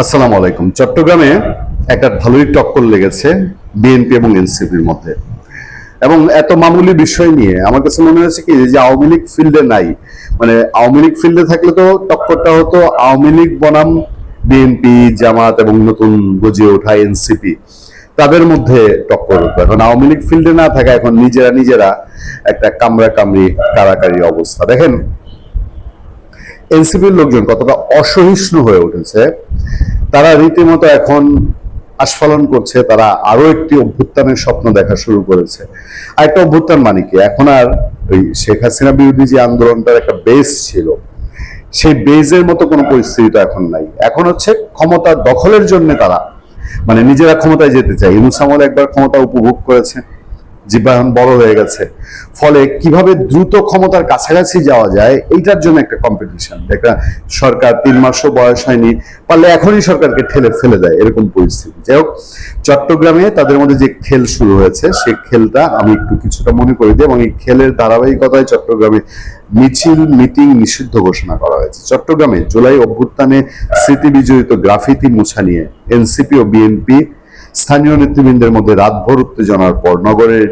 আসসালামু আলাইকুম। চট্টগ্রামে একটা ভালোই টক্কর লেগেছে বিএনপি এবং এনসিপির মধ্যে, এবং এত মামুলি বিষয় নিয়ে আমার কাছে মনে হয়েছে কি যে আওয়ামী লীগ ফিল্ডে নাই, মানে আওয়ামী লীগ ফিল্ডে থাকলে তো টক্করটা হতো আওয়ামী লীগ বনাম বিএনপি, জামাত এবং নতুন গজিয়ে ওঠা এনসিপি, তাদের মধ্যে টক্কর হতো। এখন আওয়ামী লীগ ফিল্ডে না থাকা, এখন নিজেরা নিজেরা একটা কামড়া কামড়ি কারাকারি অবস্থা। দেখেন এনসিপির লোকজন কতটা অসহিষ্ণু হয়ে উঠেছে। তারা রীতিমতো এখন আস্ফালন করছে, তারা আরো একটি অভ্যুত্থানের স্বপ্ন দেখা শুরু করেছে। আর একটা অভ্যুত্থান মানে কি, এখন আর ওই শেখ হাসিনা বিরোধী যে আন্দোলনটার একটা বেস ছিল, সেই বেজের মতো কোনো পরিস্থিতি তো এখন নাই। এখন হচ্ছে ক্ষমতা দখলের জন্য তারা মানে নিজেরা ক্ষমতায় যেতে চায়। ইউনূস আমল একবার ক্ষমতা উপভোগ করেছে, জীবায়ন বড় হয়ে গেছে, ফলে কিভাবে দ্রুত ক্ষমতার কাছাকাছি যাওয়া যায় এইটার জন্য একটা কম্পিটিশন। একটা সরকার 3 মাসও বয়স হয়নি, পারলে এখনই সরকারকে ঠেলে ফেলে দেয়, এরকম পরিস্থিতি। যাই হোক, চট্টগ্রামে তাদের মধ্যে যে খেল শুরু হয়েছে, সেই খেলটা আমি একটু কিছুটা মনে করে দিই। এবং এই খেলের ধারাবাহিকতায় চট্টগ্রামে মিছিল মিটিং নিষিদ্ধ ঘোষণা করা হয়েছে। চট্টগ্রামে জুলাই অভ্যুত্থানে স্মৃতি বিজড়িত গ্রাফিতি মোছা নিয়ে এনসিপি ও বিএনপি স্থানীয় নেতৃবৃন্দের মধ্যে রাতভর উত্তেজনার পর নগরের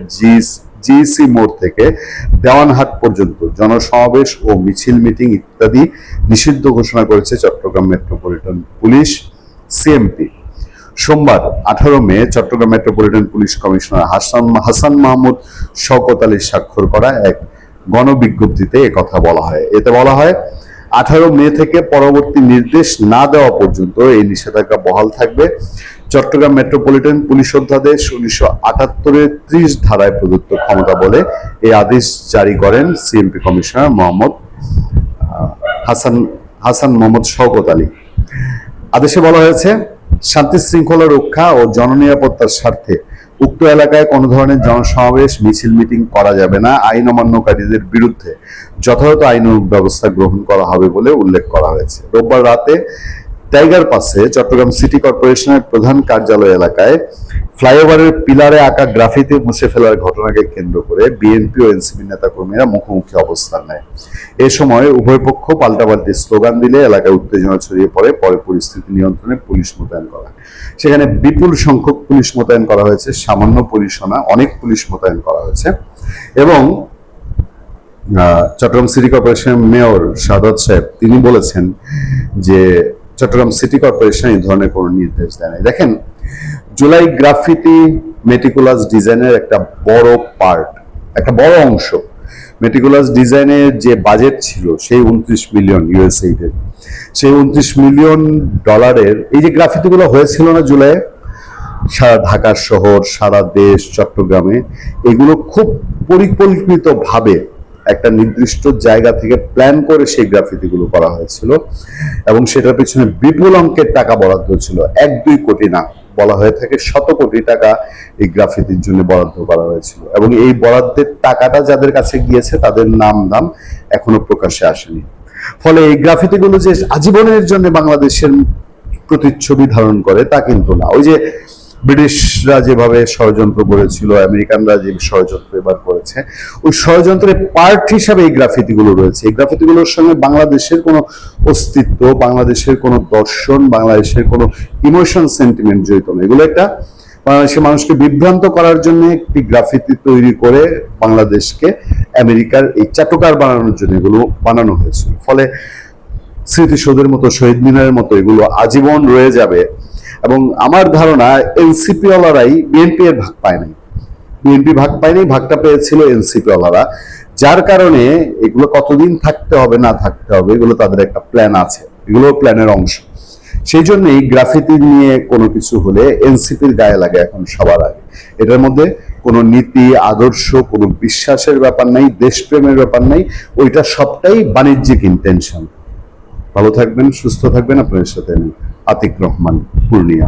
জিসি মোড় থেকে দেওয়ানহাট পর্যন্ত জনসমাবেশ ও মিছিল মিটিং ইত্যাদি নিষিদ্ধ ঘোষণা করেছে চট্টগ্রাম মেট্রোপলিটন পুলিশ সিএমপি। সোমবার 18 May Chattogram metropolitan police commissioner Hasan Mahmud Shawkat Ali স্বাক্ষর করা এক গণবিজ্ঞপ্তিতে একথা বলা হয়। এতে বলা হয়, 18 মে থেকে পরবর্তী নির্দেশ না দেওয়া পর্যন্ত এই নিষেধাজ্ঞা বহাল থাকবে। চট্টগ্রাম মেট্রোপলিটন পুলিশ অধ্যাদেশ 1978-এর 30 ধারায় প্রদত্ত ক্ষমতা বলে এই আদেশ জারি করেন সিএমপি কমিশনার হাসান মোহাম্মদ শওকত আলী। আদেশে বলা হয়েছে, শান্তি শৃঙ্খলা রক্ষা ও জননিরাপত্তার স্বার্থে উক্ত এলাকায় কোনো ধরনের জনসমাবেশ মিছিল মিটিং করা যাবে না। আইন অমান্যকারীদের বিরুদ্ধে যথাযথ আইন ব্যবস্থা গ্রহণ করা হবে বলে উল্লেখ করা হয়েছে। রোববার রাতে টাইগার পাসে চট্টগ্রাম সিটি কর্পোরেশনের প্রধান কার্যালয় এলাকায় ফ্লাইওভারের পিলারে আঁকা গ্রাফিতি মুছে ফেলার ঘটনাকে কেন্দ্র করে বিএনপি ও এনসিপি নেতাকর্মীরা মুখোমুখি অবস্থান নেয়। এ সময় উভয় পক্ষ পাল্টাপাল্টি স্লোগান দিলে এলাকায় উত্তেজনা ছড়িয়ে পড়ে। পরে পরিস্থিতি নিয়ন্ত্রণে পুলিশ মোতায়েন করা হয়। সেখানে বিপুল সংখ্যক পুলিশ মোতায়েন করা হয়েছে, সামান্য পুলিশও না, অনেক পুলিশ মোতায়েন করা হয়েছে। এবং চট্টগ্রাম সিটি কর্পোরেশনের মেয়র সাদাত সাহেব তিনি বলেছেন যে চট্টগ্রাম সিটি কর্পোরেশন এই ধরনের কোনো নির্দেশ দেয় নাই। দেখেন, জুলাই গ্রাফিতি মেটিকুলাস ডিজাইনের একটা বড় পার্ট, একটা বড় অংশ। মেটিকুলাস ডিজাইনের যে বাজেট ছিল সেই 29 মিলিয়ন ইউএসএইডের, সেই 29 মিলিয়ন ডলারের এই যে গ্রাফিতিগুলো হয়েছিল না জুলাইয়ে, সারা ঢাকা শহর, সারা দেশ, চট্টগ্রামে, এগুলো খুব পরিকল্পিতভাবে একটা নির্দিষ্ট জায়গা থেকে প্ল্যান করে সেই গ্রাফিতিগুলো করা হয়েছিল। এবং সেটার পিছনে বিপুল অঙ্কের টাকা বরাদ্দ ছিল, 1-2 কোটি না, বলা হয়ে থাকে 100 কোটি টাকা এই গ্রাফিতির জন্য বরাদ্দ করা হয়েছিল। এবং এই বরাদ্দের টাকাটা যাদের কাছে গিয়েছে তাদের নাম দাম এখনো প্রকাশ্যে আসেনি। ফলে এই গ্রাফিতিগুলো যে আজীবনের জন্য বাংলাদেশের প্রতিচ্ছবি ধারণ করে তা কিন্তু না। ওই যে ব্রিটিশরা যেভাবে ষড়যন্ত্র করেছিল, আমেরিকানরা যে ষড়যন্ত্র এবার করেছে, ওই ষড়যন্ত্রের পার্ট হিসাবে এই গ্রাফিতিগুলো রয়েছে। এই গ্রাফিতিগুলোর সঙ্গে বাংলাদেশের কোনো অস্তিত্ব, বাংলাদেশের কোনো দর্শন, বাংলাদেশের কোনো ইমোশন, সেন্টিমেন্ট জড়িত না। এগুলো একটা বাংলাদেশের মানুষকে বিভ্রান্ত করার জন্য একটি গ্রাফিতি তৈরি করে বাংলাদেশকে আমেরিকার এই চাটুকার বানানোর জন্য এগুলো বানানো হয়েছিল। ফলে স্মৃতিসৌধের মতো, শহীদ মিনারের মতো এগুলো আজীবন রয়ে যাবে। এবং আমার ধারণা এনসিপি ওয়ালারাই বিএনপি এর ভাগ পায় নাই, বিএনপি ভাগ পায়নি, ভাগটা পেয়েছিল এনসিপি ওয়ালারা। যার কারণে এগুলো কতদিন থাকতে হবে না থাকতে হবে এগুলো তাদের একটা প্ল্যান আছে, এগুলো প্ল্যানের অংশ। সেই জন্যই গ্রাফিতি নিয়ে কোনো কিছু হলে এনসিপির গায়ে লাগে এখন সবার আগে। এটার মধ্যে কোনো নীতি, আদর্শ, কোনো বিশ্বাসের ব্যাপার নাই, দেশপ্রেমের ব্যাপার নাই, ওইটা সবটাই বাণিজ্যিক ইন্টেনশন। ভালো থাকবেন, সুস্থ থাকবেন। আপনাদের সাথে আতিক রহমান, পূর্ণিয়া।